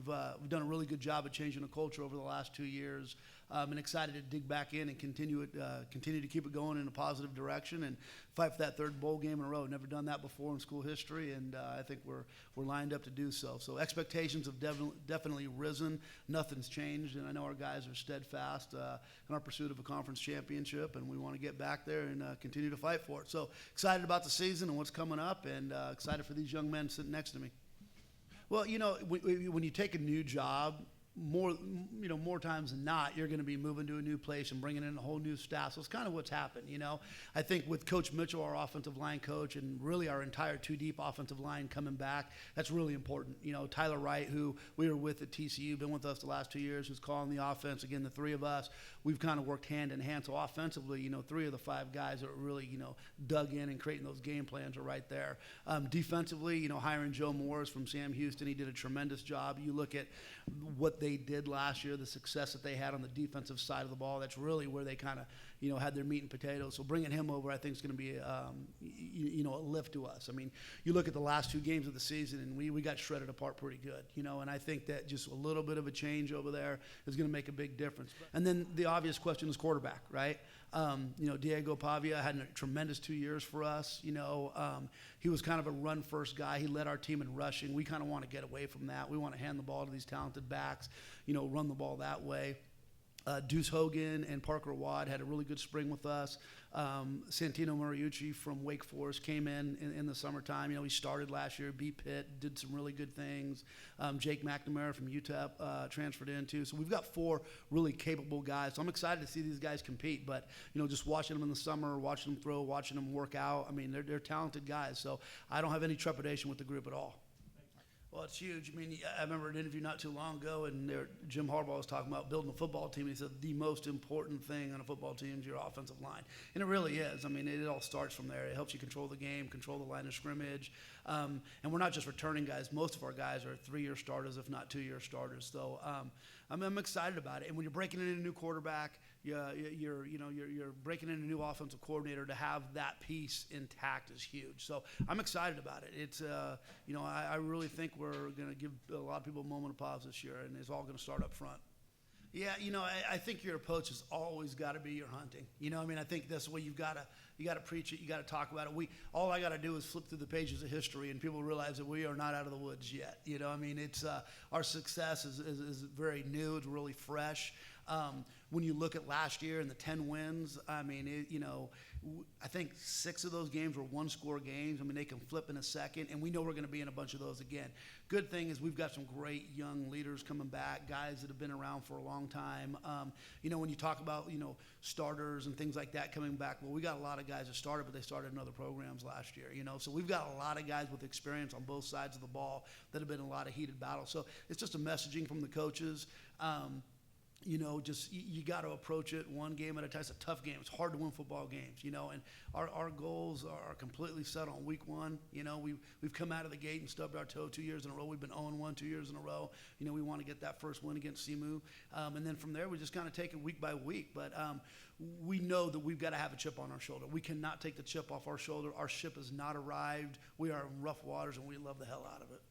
we've done a really good job of changing the culture over the last 2 years, and excited to dig back in and continue to keep it going in a positive direction and fight for that third bowl game in a row. Never done that before in school history, and I think we're lined up to do so. So expectations have definitely risen. Nothing's changed, and I know our guys are steadfast in our pursuit of a conference championship, and we want to get back there and continue to fight for it. So excited about the season and what's coming up, and excited for these young men sitting next to me. Well, when you take a new job, more times than not, you're going to be moving to a new place and bringing in a whole new staff. So it's kind of what's happened, I think with Coach Mitchell, our offensive line coach, and really our entire two-deep offensive line coming back, that's really important. Tyler Wright, who we were with at TCU, been with us the last 2 years, who's calling the offense. Again, the three of us, we've kind of worked hand in hand. So offensively, 3 of the 5 guys that are really, dug in and creating those game plans are right there. Defensively, hiring Joe Morris from Sam Houston, he did a tremendous job. You look at what they did last year, the success that they had on the defensive side of the ball, that's really where they kind of, had their meat and potatoes. So bringing him over, I think, is going to be, a lift to us. I mean, you look at the last 2 games of the season, and we got shredded apart pretty good, and I think that just a little bit of a change over there is going to make a big difference. And then the obvious question is quarterback, right? Diego Pavia had a tremendous 2 years for us. He was kind of a run-first guy. He led our team in rushing. We kind of want to get away from that. We want to hand the ball to these talented backs, run the ball that way. Deuce Hogan and Parker Watt had a really good spring with us. Santino Mariucci from Wake Forest came in the summertime. He started last year, beat Pitt, did some really good things. Jake McNamara from UTEP transferred in too. So we've got 4 really capable guys. So I'm excited to see these guys compete. But just watching them in the summer, watching them throw, watching them work out. I mean, they're talented guys. So I don't have any trepidation with the group at all. Well, it's huge. I mean, I remember an interview not too long ago, and Jim Harbaugh was talking about building a football team. He said the most important thing on a football team is your offensive line. And it really is. I mean, it all starts from there. It helps you control the game, control the line of scrimmage. And we're not just returning guys. Most of our guys are 3-year starters, if not 2-year starters. So I'm excited about it. And when you're breaking in a new quarterback, you're breaking in a new offensive coordinator, to have that piece intact is huge. So I'm excited about it. It's I really think we're going to give a lot of people a moment of pause this year, and it's all going to start up front. Yeah, I think your approach has always got to be your hunting. I think that's the way you got to preach it. You got to talk about it. All I got to do is flip through the pages of history, and people realize that we are not out of the woods yet. It's our success is very new. It's really fresh. When you look at last year and the 10 wins, I mean, I think 6 of those games were 1-score games. I mean, they can flip in a second, and we know we're going to be in a bunch of those again. Good thing is we've got some great young leaders coming back, guys that have been around for a long time. When you talk about, starters and things like that coming back, well, we got a lot of guys that started, but they started in other programs last year, So we've got a lot of guys with experience on both sides of the ball that have been in a lot of heated battles. So it's just a messaging from the coaches. You got to approach it one game at a time. It's a tough game. It's hard to win football games, and our goals are completely set on week 1. We've come out of the gate and stubbed our toe 2 years in a row. We've been 0-1 2 years in a row. We want to get that first win against SEMO. And then from there, we just kind of take it week by week. But we know that we've got to have a chip on our shoulder. We cannot take the chip off our shoulder. Our ship has not arrived. We are in rough waters, and we love the hell out of it.